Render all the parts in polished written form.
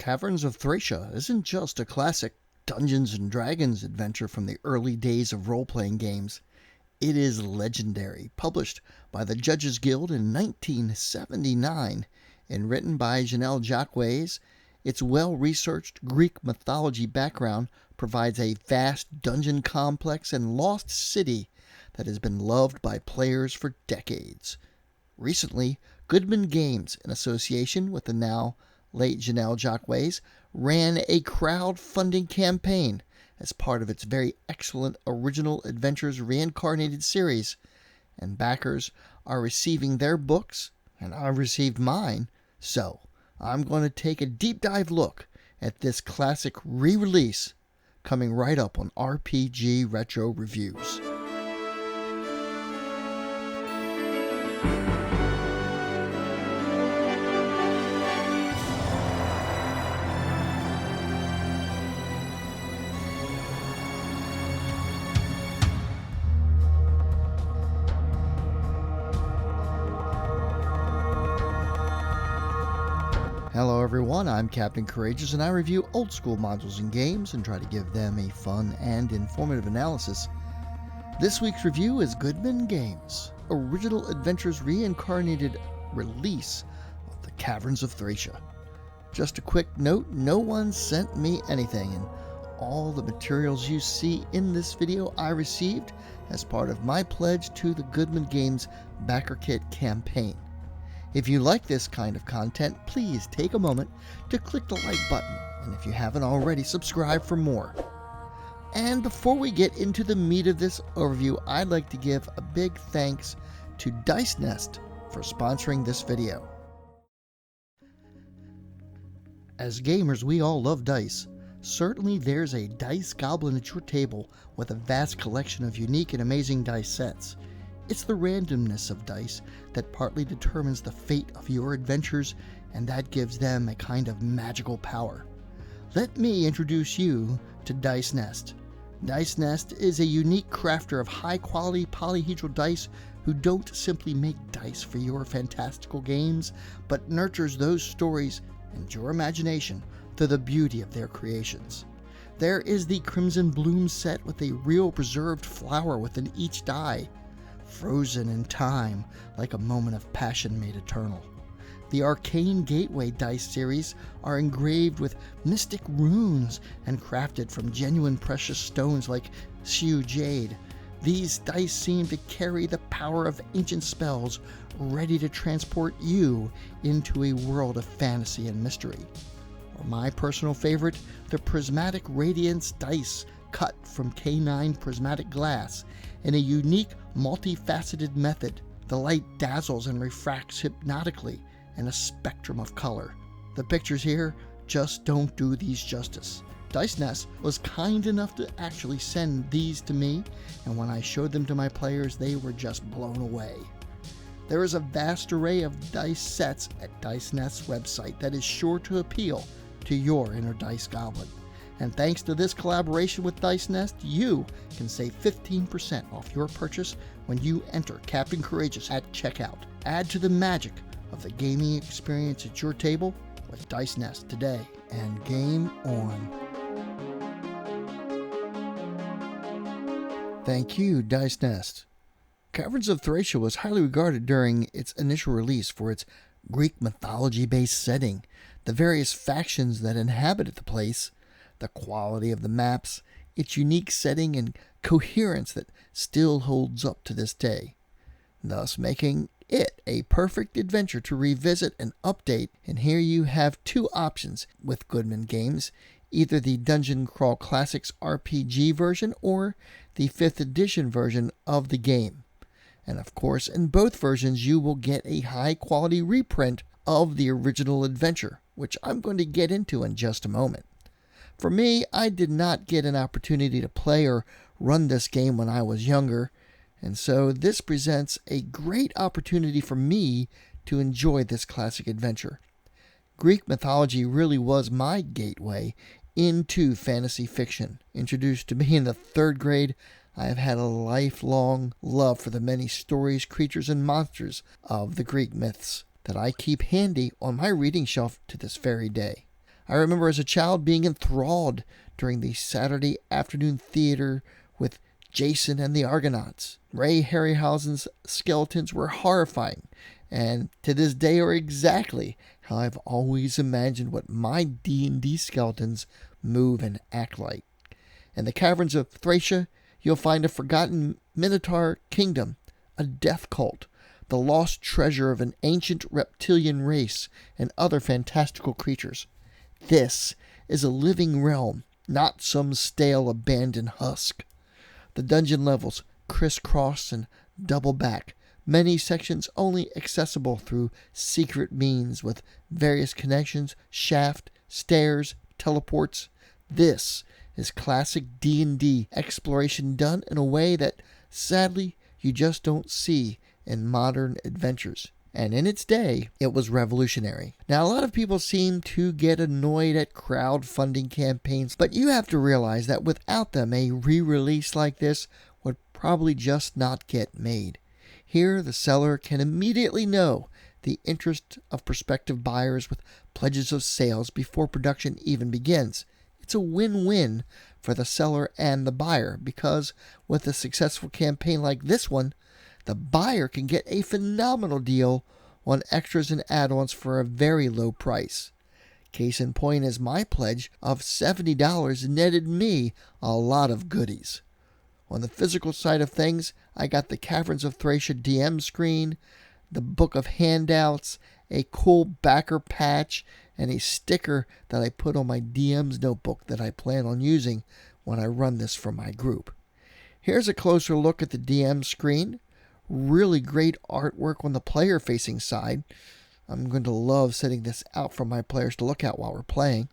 Caverns of Thracia isn't just a classic Dungeons & Dragons adventure from the early days of role-playing games. It is legendary, published by the Judges Guild in 1979 and written by Janelle Jacques. Its well-researched Greek mythology background provides a vast dungeon complex and lost city that has been loved by players for decades. Recently, Goodman Games, in association with the now late Janelle Jacques, ran a crowdfunding campaign as part of its very excellent Original Adventures Reincarnated series, and backers are receiving their books, and I've received mine, so I'm going to take a deep dive look at this classic re-release coming right up on RPG Retro Reviews. Hello everyone, I'm Captain Courageous and I review old school modules and games and try to give them a fun and informative analysis. This week's review is Goodman Games' Original Adventures Reincarnated release of the Caverns of Thracia. Just a quick note, no one sent me anything, and all the materials you see in this video I received as part of my pledge to the Goodman Games Backer Kit campaign. If you like this kind of content, please take a moment to click the like button, and if you haven't already, subscribe for more. And before we get into the meat of this overview, I'd like to give a big thanks to Dice Nest for sponsoring this video. As gamers, we all love dice. Certainly there's a dice goblin at your table with a vast collection of unique and amazing dice sets. It's the randomness of dice that partly determines the fate of your adventures, and that gives them a kind of magical power. Let me introduce you to Dice Nest. Dice Nest is a unique crafter of high-quality polyhedral dice who don't simply make dice for your fantastical games, but nurtures those stories and your imagination through the beauty of their creations. There is the Crimson Bloom set with a real preserved flower within each die, frozen in time like a moment of passion made eternal. The Arcane Gateway dice series are engraved with mystic runes and crafted from genuine precious stones like Sioux Jade. These dice seem to carry the power of ancient spells, ready to transport you into a world of fantasy and mystery. Or my personal favorite, the Prismatic Radiance dice, cut from K9 prismatic glass in a unique multifaceted method. The light dazzles and refracts hypnotically in a spectrum of color. The pictures here just don't do these justice. Dice Nest was kind enough to actually send these to me, and when I showed them to my players, they were just blown away. There is a vast array of dice sets at Dice Nest's website that is sure to appeal to your inner dice goblin. And thanks to this collaboration with Dice Nest, you can save 15% off your purchase when you enter Captain Courageous at checkout. Add to the magic of the gaming experience at your table with Dice Nest today, and game on. Thank you, Dice Nest. Caverns of Thracia was highly regarded during its initial release for its Greek mythology-based setting, the various factions that inhabited the place, the quality of the maps, its unique setting and coherence that still holds up to this day, thus making it a perfect adventure to revisit and update. And here you have two options with Goodman Games, either the Dungeon Crawl Classics RPG version or the 5th edition version of the game. And of course, in both versions you will get a high quality reprint of the original adventure, which I'm going to get into in just a moment. For me, I did not get an opportunity to play or run this game when I was younger, and so this presents a great opportunity for me to enjoy this classic adventure. Greek mythology really was my gateway into fantasy fiction. Introduced to me in the 3rd grade, I have had a lifelong love for the many stories, creatures, and monsters of the Greek myths that I keep handy on my reading shelf to this very day. I remember as a child being enthralled during the Saturday afternoon theater with Jason and the Argonauts. Ray Harryhausen's skeletons were horrifying, and to this day are exactly how I've always imagined what my D&D skeletons move and act like. In the Caverns of Thracia, you'll find a forgotten Minotaur kingdom, a death cult, the lost treasure of an ancient reptilian race, and other fantastical creatures. This is a living realm, not some stale abandoned husk. The dungeon levels crisscross and double back, many sections only accessible through secret means with various connections, shaft, stairs, teleports. This is classic D&D exploration done in a way that, sadly, you just don't see in modern adventures. And in its day, it was revolutionary. Now, a lot of people seem to get annoyed at crowdfunding campaigns, but you have to realize that without them, a re-release like this would probably just not get made. Here, the seller can immediately know the interest of prospective buyers with pledges of sales before production even begins. It's a win-win for the seller and the buyer because with a successful campaign like this one, the buyer can get a phenomenal deal on extras and add-ons for a very low price. Case in point is my pledge of $70 netted me a lot of goodies. On the physical side of things, I got the Caverns of Thracia DM screen, the book of handouts, a cool backer patch, and a sticker that I put on my DM's notebook that I plan on using when I run this for my group. Here's a closer look at the DM screen. Really great artwork on the player-facing side. I'm going to love setting this out for my players to look at while we're playing.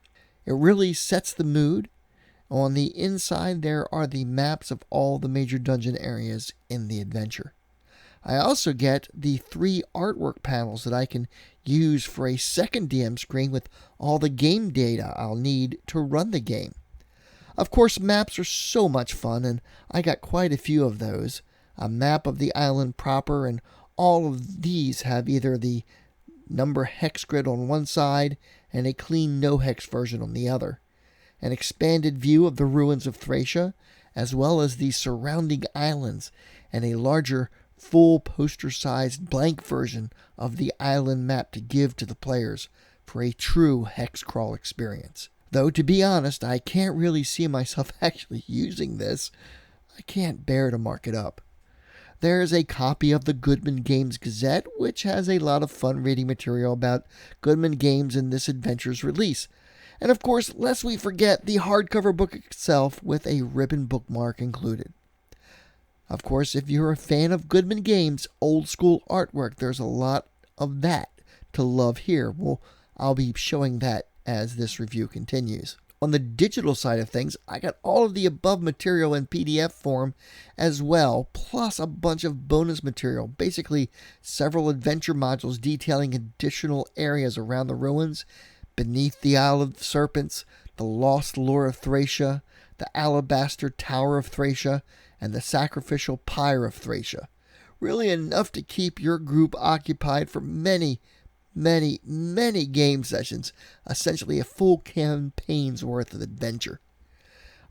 It really sets the mood. On the inside, there are the maps of all the major dungeon areas in the adventure. I also get the 3 artwork panels that I can use for a second DM screen with all the game data I'll need to run the game. Of course, maps are so much fun, and I got quite a few of those. A map of the island proper, and all of these have either the number hex grid on one side and a clean no-hex version on the other. An expanded view of the ruins of Thracia, as well as the surrounding islands, and a larger, full poster-sized blank version of the island map to give to the players for a true hex crawl experience. Though, to be honest, I can't really see myself actually using this. I can't bear to mark it up. There's a copy of the Goodman Games Gazette, which has a lot of fun reading material about Goodman Games and this adventure's release. And of course, lest we forget the hardcover book itself with a ribbon bookmark included. Of course, if you're a fan of Goodman Games' old school artwork, there's a lot of that to love here. Well, I'll be showing that as this review continues. On the digital side of things, I got all of the above material in PDF form as well, plus a bunch of bonus material, basically several adventure modules detailing additional areas around the ruins, beneath the Isle of Serpents, the lost lore of Thracia, the alabaster tower of Thracia, and the sacrificial pyre of Thracia. Really enough to keep your group occupied for many game sessions, essentially a full campaign's worth of adventure.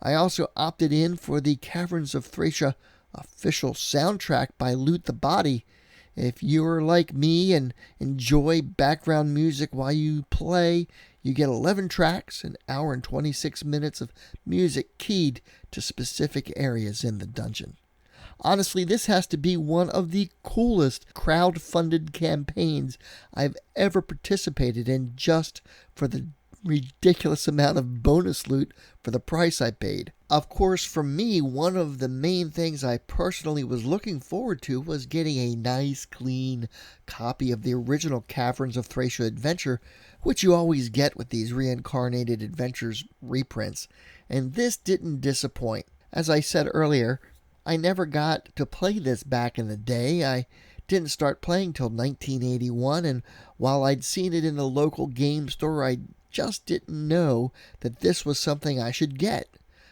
I also opted in for the Caverns of Thracia official soundtrack by Loot the Body. If you're like me and enjoy background music while you play, you get 11 tracks, an hour and 26 minutes of music keyed to specific areas in the dungeon. Honestly, this has to be one of the coolest crowd-funded campaigns I've ever participated in just for the ridiculous amount of bonus loot for the price I paid. Of course, for me, one of the main things I personally was looking forward to was getting a nice, clean copy of the original Caverns of Thracia adventure, which you always get with these Reincarnated Adventures reprints, and this didn't disappoint. As I said earlier, I never got to play this back in the day. I didn't start playing till 1981, and while I'd seen it in the local game store, I just didn't know that this was something I should get.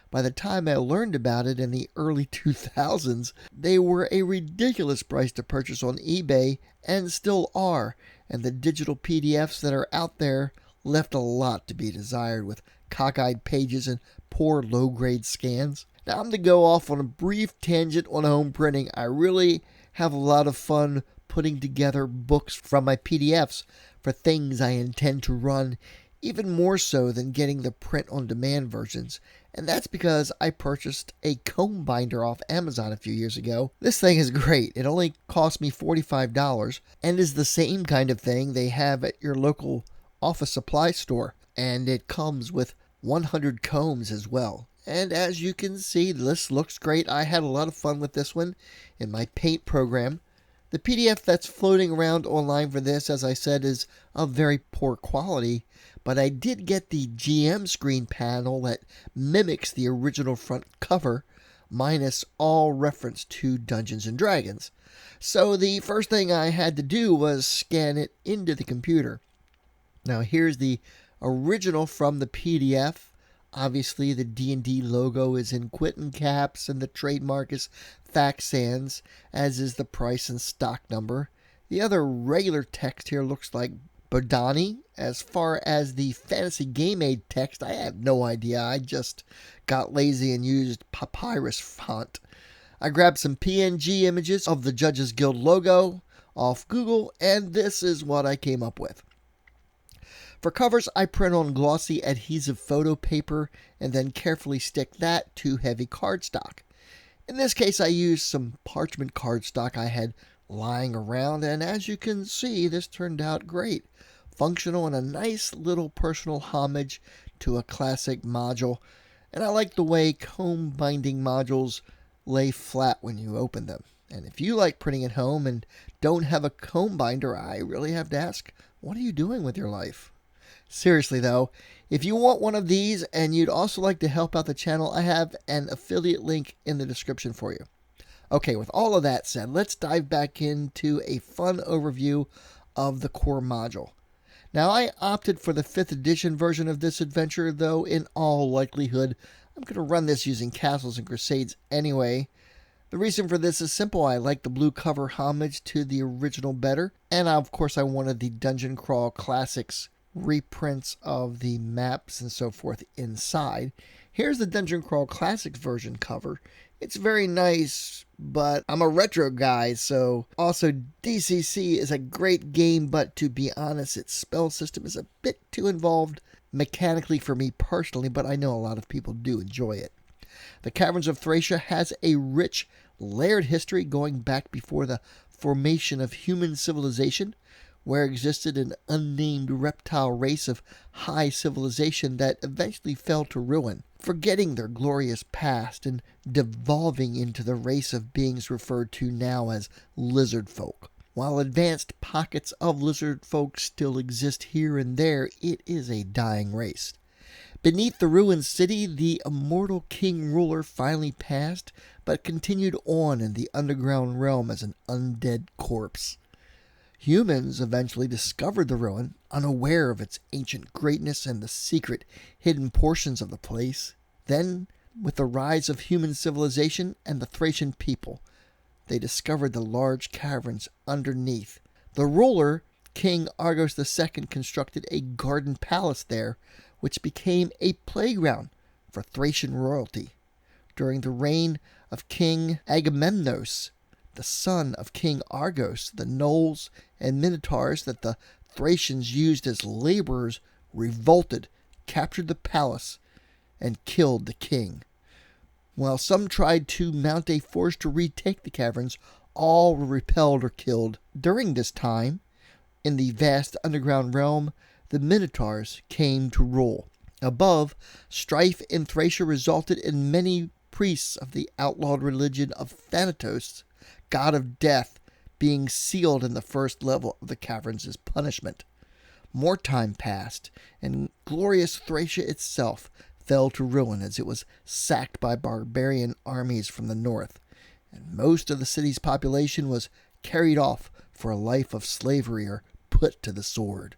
By the time I learned about it in the early 2000s, they were a ridiculous price to purchase on eBay, and still are, and the digital PDFs that are out there left a lot to be desired with cockeyed pages and poor low-grade scans. Now I'm to go off on a brief tangent on home printing. I really have a lot of fun putting together books from my PDFs for things I intend to run, even more so than getting the print-on-demand versions. And that's because I purchased a comb binder off Amazon a few years ago. This thing is great. It only cost me $45 and is the same kind of thing they have at your local office supply store. And it comes with 100 combs as well. And as you can see, this looks great. I had a lot of fun with this one in my paint program. The PDF that's floating around online for this, as I said, is of very poor quality, but I did get the GM screen panel that mimics the original front cover, minus all reference to Dungeons & Dragons. So the first thing I had to do was scan it into the computer. Now here's the original from the PDF. Obviously, the D&D logo is in Quentin caps and the trademark is fax sans, as is the price and stock number. The other regular text here looks like Bodani. As far as the Fantasy Game Aid text, I have no idea. I just got lazy and used papyrus font. I grabbed some PNG images of the Judges Guild logo off Google, and this is what I came up with. For covers, I print on glossy adhesive photo paper and then carefully stick that to heavy cardstock. In this case, I used some parchment cardstock I had lying around, and as you can see, this turned out great. Functional and a nice little personal homage to a classic module, and I like the way comb binding modules lay flat when you open them. And if you like printing at home and don't have a comb binder, I really have to ask, what are you doing with your life? Seriously though, if you want one of these and you'd also like to help out the channel, I have an affiliate link in the description for you. Okay, with all of that said, let's dive back into a fun overview of the core module. Now, I opted for the 5th edition version of this adventure, though in all likelihood, I'm going to run this using Castles and Crusades anyway. The reason for this is simple. I like the blue cover homage to the original better, and of course I wanted the Dungeon Crawl Classics reprints of the maps and so forth inside. Here's the Dungeon Crawl Classics version cover. It's very nice, but I'm a retro guy, so also DCC is a great game, but to be honest, its spell system is a bit too involved mechanically for me personally, but I know a lot of people do enjoy it. The Caverns of Thracia has a rich, layered history going back before the formation of human civilization, where existed an unnamed reptile race of high civilization that eventually fell to ruin, forgetting their glorious past and devolving into the race of beings referred to now as lizard folk. While advanced pockets of lizard folk still exist here and there, it is a dying race. Beneath the ruined city, the immortal king ruler finally passed, but continued on in the underground realm as an undead corpse. Humans eventually discovered the ruin, unaware of its ancient greatness and the secret, hidden portions of the place. Then, with the rise of human civilization and the Thracian people, they discovered the large caverns underneath. The ruler, King Argos II, constructed a garden palace there, which became a playground for Thracian royalty. During the reign of King Agamemnos, the son of King Argos, the gnolls and minotaurs that the Thracians used as laborers revolted, captured the palace, and killed the king. While some tried to mount a force to retake the caverns, all were repelled or killed. During this time, in the vast underground realm, the minotaurs came to rule. Above, strife in Thracia resulted in many priests of the outlawed religion of Thanatos, god of death, being sealed in the first level of the caverns as punishment. More time passed, and glorious Thracia itself fell to ruin as it was sacked by barbarian armies from the north, and most of the city's population was carried off for a life of slavery or put to the sword.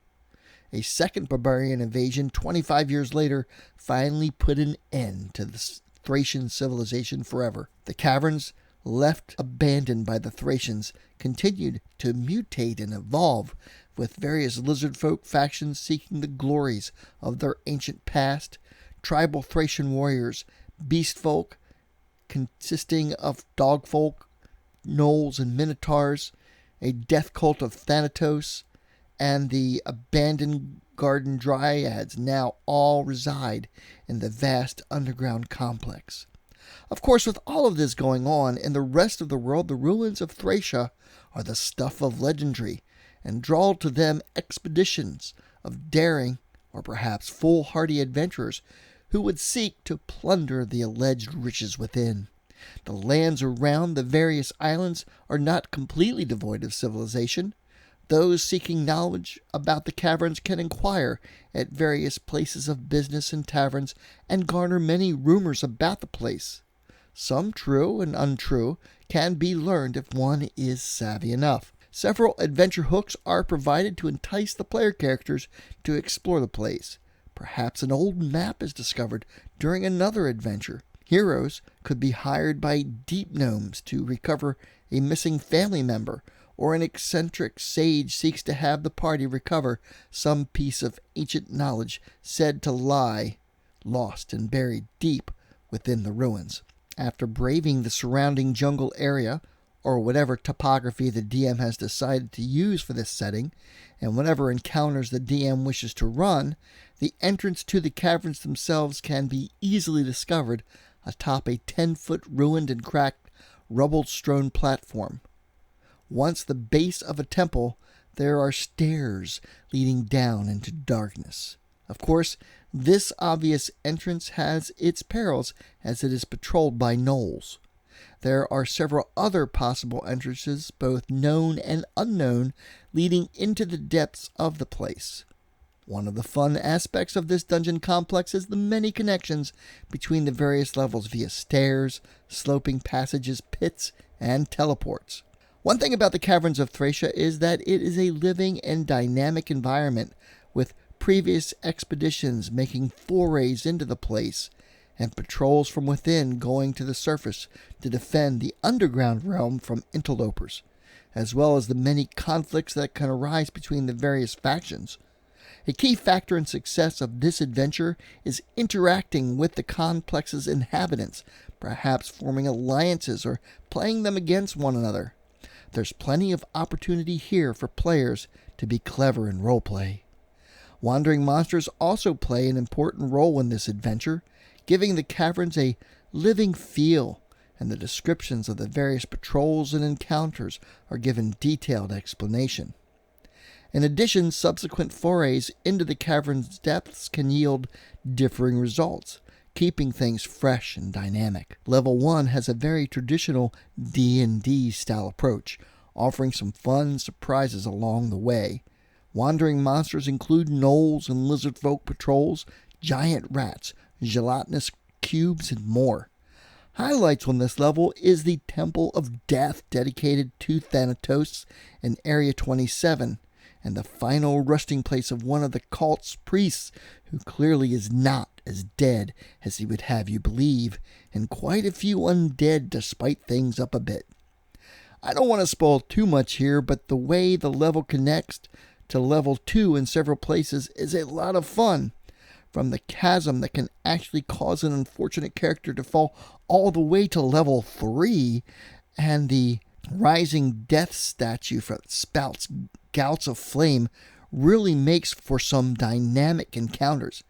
A second barbarian invasion 25 years later finally put an end to the Thracian civilization forever. The caverns, left abandoned by the Thracians, continued to mutate and evolve, with various lizard folk factions seeking the glories of their ancient past, tribal Thracian warriors, beast folk consisting of dog folk, gnolls and minotaurs, a death cult of Thanatos, and the abandoned garden dryads now all reside in the vast underground complex. Of course, with all of this going on in the rest of the world, the ruins of Thracia are the stuff of legendary, and draw to them expeditions of daring or perhaps foolhardy adventurers who would seek to plunder the alleged riches within. The lands around the various islands are not completely devoid of civilization. Those seeking knowledge about the caverns can inquire at various places of business and taverns and garner many rumors about the place. Some true and untrue can be learned if one is savvy enough. Several adventure hooks are provided to entice the player characters to explore the place. Perhaps an old map is discovered during another adventure. Heroes could be hired by deep gnomes to recover a missing family member, or an eccentric sage seeks to have the party recover some piece of ancient knowledge said to lie lost and buried deep within the ruins. After braving the surrounding jungle area, or whatever topography the DM has decided to use for this setting, and whatever encounters the DM wishes to run, the entrance to the caverns themselves can be easily discovered atop a 10-foot ruined and cracked, rubble-strewn platform. Once the base of a temple, there are stairs leading down into darkness. Of course, this obvious entrance has its perils as it is patrolled by gnolls. There are several other possible entrances, both known and unknown, leading into the depths of the place. One of the fun aspects of this dungeon complex is the many connections between the various levels via stairs, sloping passages, pits, and teleports. One thing about the Caverns of Thracia is that it is a living and dynamic environment, with previous expeditions making forays into the place, and patrols from within going to the surface to defend the underground realm from interlopers, as well as the many conflicts that can arise between the various factions. A key factor in success of this adventure is interacting with the complex's inhabitants, perhaps forming alliances or playing them against one another. There's plenty of opportunity here for players to be clever in roleplay. Wandering monsters also play an important role in this adventure, giving the caverns a living feel, and the descriptions of the various patrols and encounters are given detailed explanation. In addition, subsequent forays into the cavern's depths can yield differing results, keeping things fresh and dynamic. Level 1 has a very traditional D&D style approach, offering some fun surprises along the way. Wandering monsters include gnolls and lizard folk patrols, giant rats, gelatinous cubes, and more. Highlights on this level is the Temple of Death dedicated to Thanatos in Area 27, and the final resting place of one of the cult's priests, who clearly is not as dead as he would have you believe, and quite a few undead to spice things up a bit. I don't want to spoil too much here, but the way the level connects to level 2 in several places is a lot of fun. From the chasm that can actually cause an unfortunate character to fall all the way to level 3, and the rising death statue that spouts gouts of flame really makes for some dynamic encounters.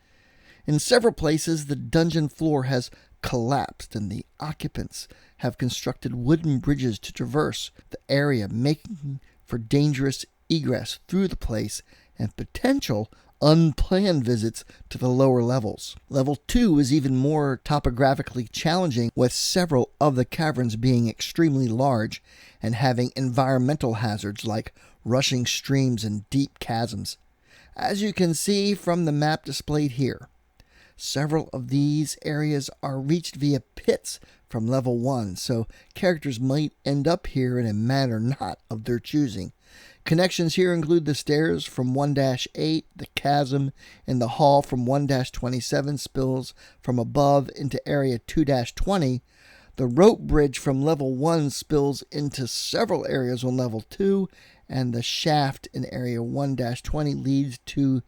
In several places, the dungeon floor has collapsed and the occupants have constructed wooden bridges to traverse the area, making for dangerous egress through the place and potential unplanned visits to the lower levels. Level 2 is even more topographically challenging, with several of the caverns being extremely large and having environmental hazards like rushing streams and deep chasms, as you can see from the map displayed here. Several of these areas are reached via pits from level 1, so characters might end up here in a manner not of their choosing. Connections here include the stairs from 1-8, the chasm in the hall from 1-27 spills from above into area 2-20, the rope bridge from level 1 spills into several areas on level 2, and the shaft in Area 1-20 leads to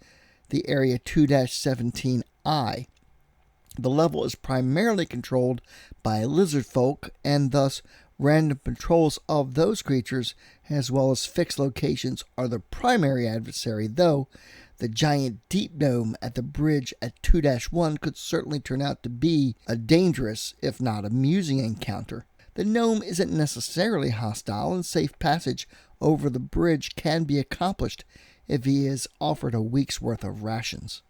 the Area 2-17I. The level is primarily controlled by lizard folk, and thus random patrols of those creatures, as well as fixed locations, are the primary adversary, though the giant deep gnome at the bridge at 2-1 could certainly turn out to be a dangerous, if not amusing, encounter. The gnome isn't necessarily hostile, and safe passage over the bridge can be accomplished if he is offered a week's worth of rations.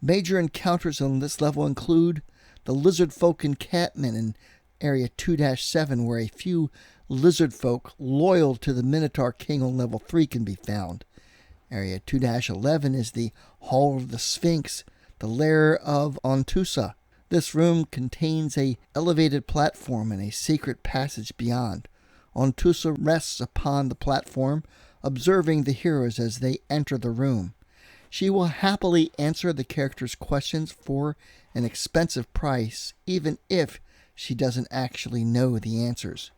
Major encounters on this level include the lizard folk encampment in Area 2-7, where a few lizard folk loyal to the Minotaur King on level 3 can be found. Area 2-11 is the Hall of the Sphinx, the lair of Ontusa. This room contains a elevated platform and a secret passage beyond. Ontusa rests upon the platform, observing the heroes as they enter the room. She will happily answer the characters' questions for an expensive price, even if she doesn't actually know the answers.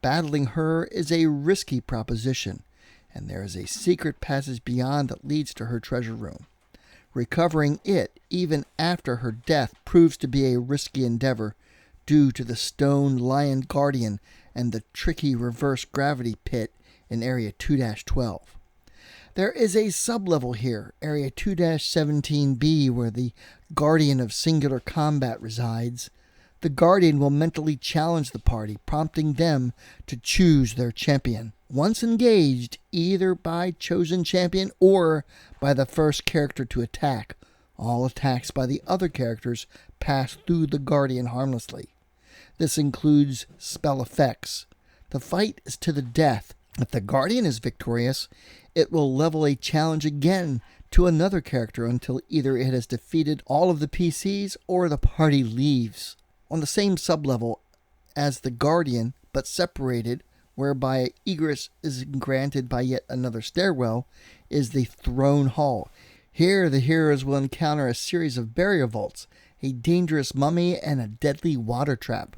Battling her is a risky proposition, and there is a secret passage beyond that leads to her treasure room. Recovering it, even after her death, proves to be a risky endeavor due to the stone lion guardian and the tricky reverse gravity pit in Area 2-12. There is a sublevel here, Area 2-17B, where the Guardian of Singular Combat resides. The Guardian will mentally challenge the party, prompting them to choose their champion. Once engaged, either by chosen champion or by the first character to attack, all attacks by the other characters pass through the Guardian harmlessly. This includes spell effects. The fight is to the death. If the Guardian is victorious, it will level a challenge again to another character until either it has defeated all of the PCs or the party leaves. On the same sublevel as the Guardian, but separated, whereby egress is granted by yet another stairwell, is the Throne Hall. Here the heroes will encounter a series of barrier vaults, a dangerous mummy, and a deadly water trap.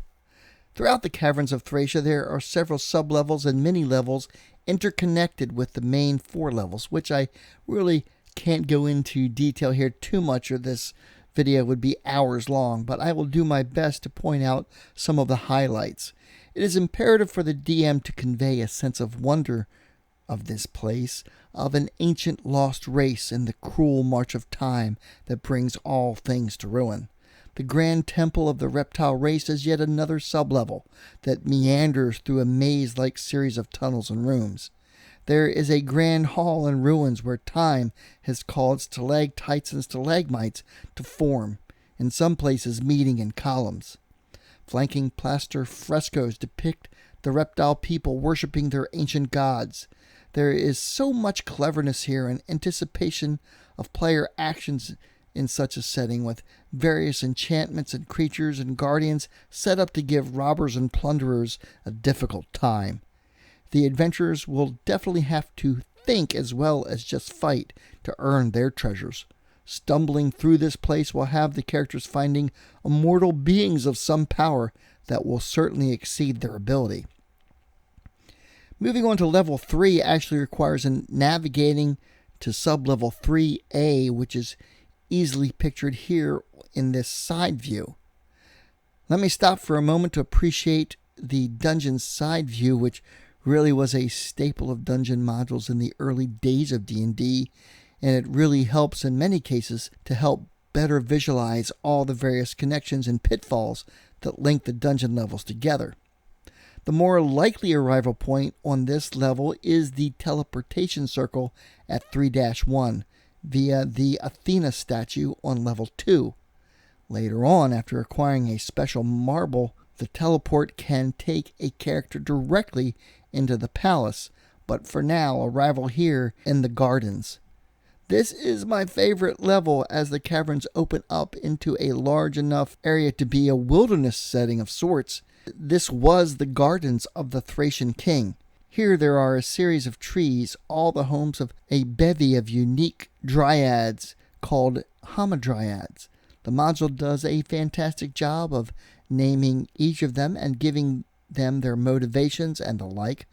Throughout the Caverns of Thracia, there are several sublevels and mini-levels interconnected with the main 4 levels, which I really can't go into detail here too much, or this video would be hours long, but I will do my best to point out some of the highlights. It is imperative for the DM to convey a sense of wonder of this place, of an ancient lost race in the cruel march of time that brings all things to ruin. The Grand Temple of the Reptile Race is yet another sublevel that meanders through a maze-like series of tunnels and rooms. There is a grand hall in ruins where time has caused stalactites and stalagmites to form, in some places meeting in columns. Flanking plaster frescoes depict the reptile people worshipping their ancient gods. There is so much cleverness here and anticipation of player actions in such a setting, with various enchantments and creatures and guardians set up to give robbers and plunderers a difficult time. The adventurers will definitely have to think as well as just fight to earn their treasures. Stumbling through this place will have the characters finding immortal beings of some power that will certainly exceed their ability. Moving on to level 3 actually requires navigating to sublevel 3A, which is easily pictured here in this side view. Let me stop for a moment to appreciate the dungeon side view, which really was a staple of dungeon modules in the early days of D&D, and it really helps in many cases to help better visualize all the various connections and pitfalls that link the dungeon levels together. The more likely arrival point on this level is the teleportation circle at 3-1 via the Athena statue on level 2. Later on, after acquiring a special marble, the teleport can take a character directly into the palace, but for now, arrival here in the gardens. This is my favorite level, as the caverns open up into a large enough area to be a wilderness setting of sorts. This was the gardens of the Thracian king. Here there are a series of trees, all the homes of a bevy of unique dryads called hamadryads. The module does a fantastic job of naming each of them and giving them their motivations and the like.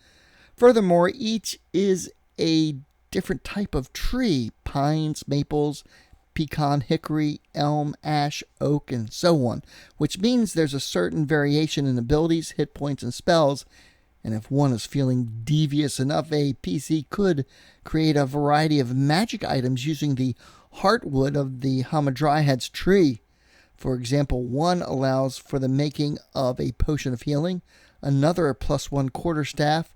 Furthermore, each is a different type of tree: pines, maples, pecan, hickory, elm, ash, oak, and so on, which means there's a certain variation in abilities, hit points, and spells. And if one is feeling devious enough, a PC could create a variety of magic items using the heartwood of the Hamadryad's tree. For example, one allows for the making of a potion of healing, another a +1 quarterstaff,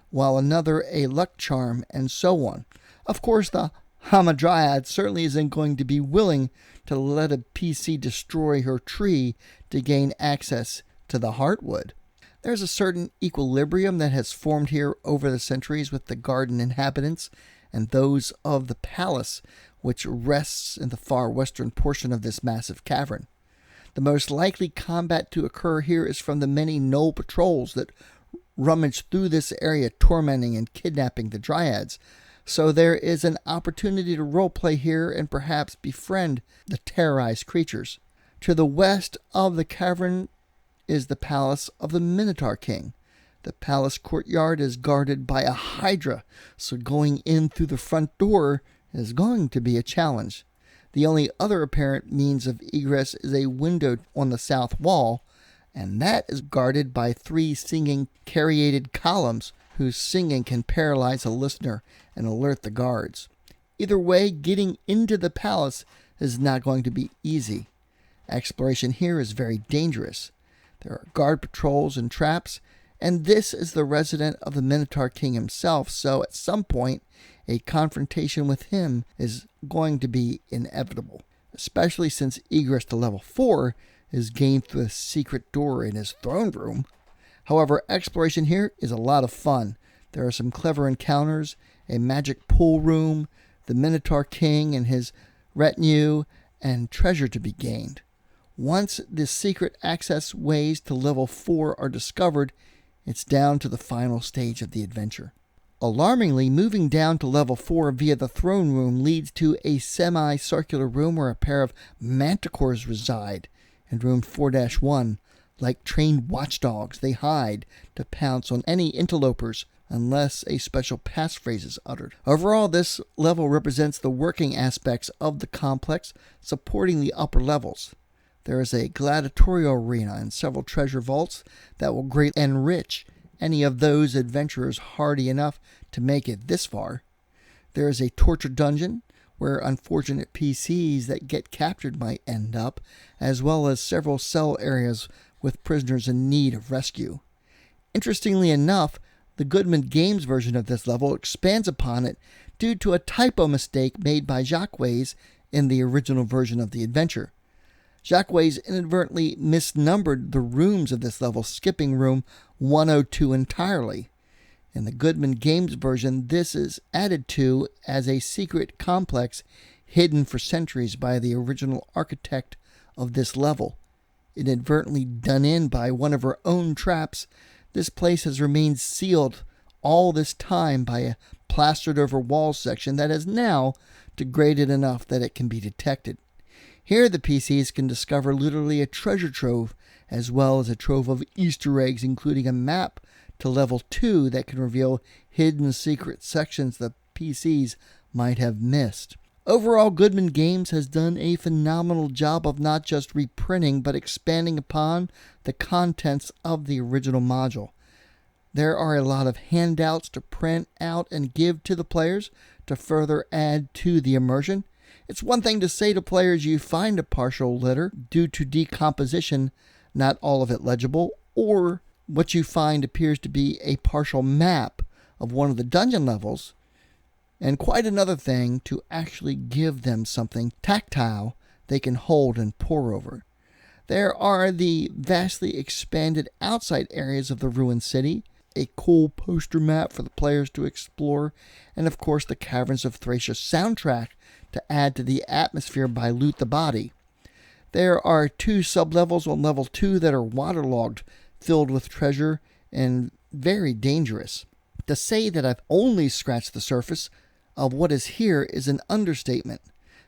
while another a luck charm, and so on. Of course, the Hamadryad certainly isn't going to be willing to let a PC destroy her tree to gain access to the heartwood. There's a certain equilibrium that has formed here over the centuries with the garden inhabitants and those of the palace, which rests in the far western portion of this massive cavern. The most likely combat to occur here is from the many gnoll patrols that rummage through this area, tormenting and kidnapping the dryads. So there is an opportunity to roleplay here and perhaps befriend the terrorized creatures. To the west of the cavern is the palace of the Minotaur King. The palace courtyard is guarded by a hydra, so going in through the front door is going to be a challenge. The only other apparent means of egress is a window on the south wall, and that is guarded by 3 singing cariated columns whose singing can paralyze a listener and alert the guards. Either way, getting into the palace is not going to be easy. Exploration here is very dangerous. There are guard patrols and traps, and this is the resident of the Minotaur King himself, so at some point a confrontation with him is going to be inevitable, especially since egress to level 4 is gained through a secret door in his throne room. However, exploration here is a lot of fun. There are some clever encounters, a magic pool room, the Minotaur King and his retinue, and treasure to be gained. Once the secret access ways to level 4 are discovered, it's down to the final stage of the adventure. Alarmingly, moving down to level 4 via the throne room leads to a semi-circular room where a pair of manticores reside. In room 4-1, like trained watchdogs, they hide to pounce on any interlopers unless a special passphrase is uttered. Overall, this level represents the working aspects of the complex, supporting the upper levels. There is a gladiatorial arena and several treasure vaults that will greatly enrich any of those adventurers hardy enough to make it this far. There is a torture dungeon where unfortunate PCs that get captured might end up, as well as several cell areas with prisoners in need of rescue. Interestingly enough, the Goodman Games version of this level expands upon it due to a typo mistake made by Jacques in the original version of the adventure. Jacques inadvertently misnumbered the rooms of this level, skipping room 102 entirely. In the Goodman Games version, this is added to as a secret complex hidden for centuries by the original architect of this level. Inadvertently done in by one of her own traps, this place has remained sealed all this time by a plastered over wall section that is now degraded enough that it can be detected. Here the PCs can discover literally a treasure trove, as well as a trove of Easter eggs, including a map to level 2 that can reveal hidden secret sections the PCs might have missed. Overall, Goodman Games has done a phenomenal job of not just reprinting, but expanding upon the contents of the original module. There are a lot of handouts to print out and give to the players to further add to the immersion. It's one thing to say to players you find a partial litter due to decomposition, not all of it legible, or what you find appears to be a partial map of one of the dungeon levels, and quite another thing to actually give them something tactile they can hold and pore over. There are the vastly expanded outside areas of the ruined city, a cool poster map for the players to explore, and of course the Caverns of Thracia soundtrack to add to the atmosphere by Loot the Body. There are 2 sublevels on level 2 that are waterlogged, filled with treasure, and very dangerous. To say that I've only scratched the surface of what is here is an understatement.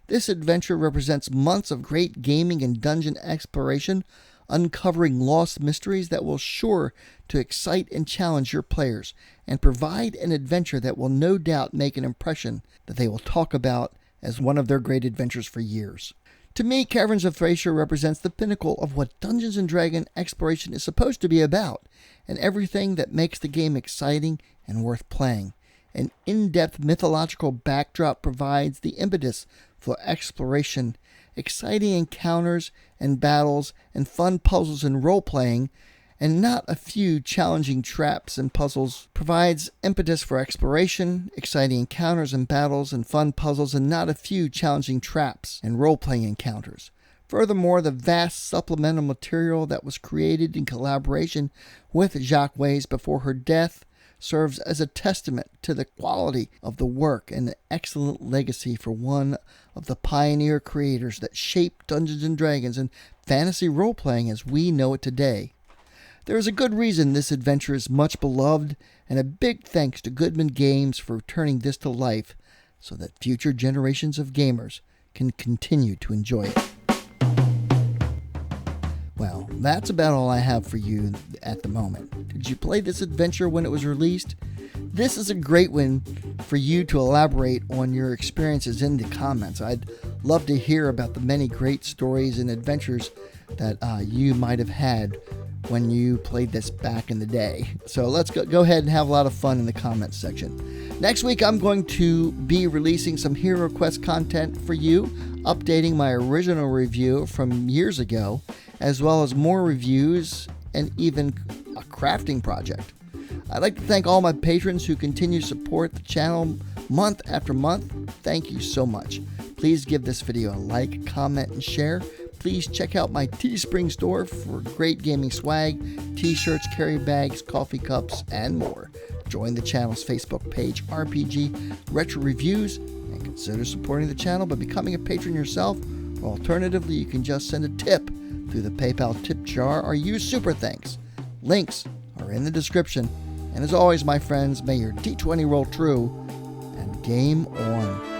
This adventure represents months of great gaming and dungeon exploration, uncovering lost mysteries that will sure to excite and challenge your players and provide an adventure that will no doubt make an impression that they will talk about as one of their great adventures for years. To me, Caverns of Thracia represents the pinnacle of what Dungeons & Dragons exploration is supposed to be about, and everything that makes the game exciting and worth playing. An in-depth mythological backdrop provides the impetus for exploration, exciting encounters and battles, and fun puzzles and role-playing, and not a few challenging traps and puzzles provides impetus for exploration, exciting encounters and battles, and fun puzzles, and not a few challenging traps and role-playing encounters. Furthermore, the vast supplemental material that was created in collaboration with Jacques Weiss before her death serves as a testament to the quality of the work and an excellent legacy for one of the pioneer creators that shaped Dungeons & Dragons and fantasy role-playing as we know it today. There is a good reason this adventure is much beloved, and a big thanks to Goodman Games for turning this to life so that future generations of gamers can continue to enjoy it. Well, that's about all I have for you at the moment. Did you play this adventure when it was released? This is a great one for you to elaborate on your experiences in the comments. I'd love to hear about the many great stories and adventures that you might have had when you played this back in the day. So let's go ahead and have a lot of fun in the comments section. Next week, I'm going to be releasing some Hero Quest content for you, updating my original review from years ago, as well as more reviews and even a crafting project. I'd like to thank all my patrons who continue to support the channel month after month. Thank you so much. Please give this video a like, comment, and share. Please check out my Teespring store for great gaming swag, t-shirts, carry bags, coffee cups, and more. Join the channel's Facebook page, RPG Retro Reviews, and consider supporting the channel by becoming a patron yourself, or alternatively, you can just send a tip through the PayPal tip jar or use Super Thanks. Links are in the description. And as always, my friends, may your D20 roll true and game on.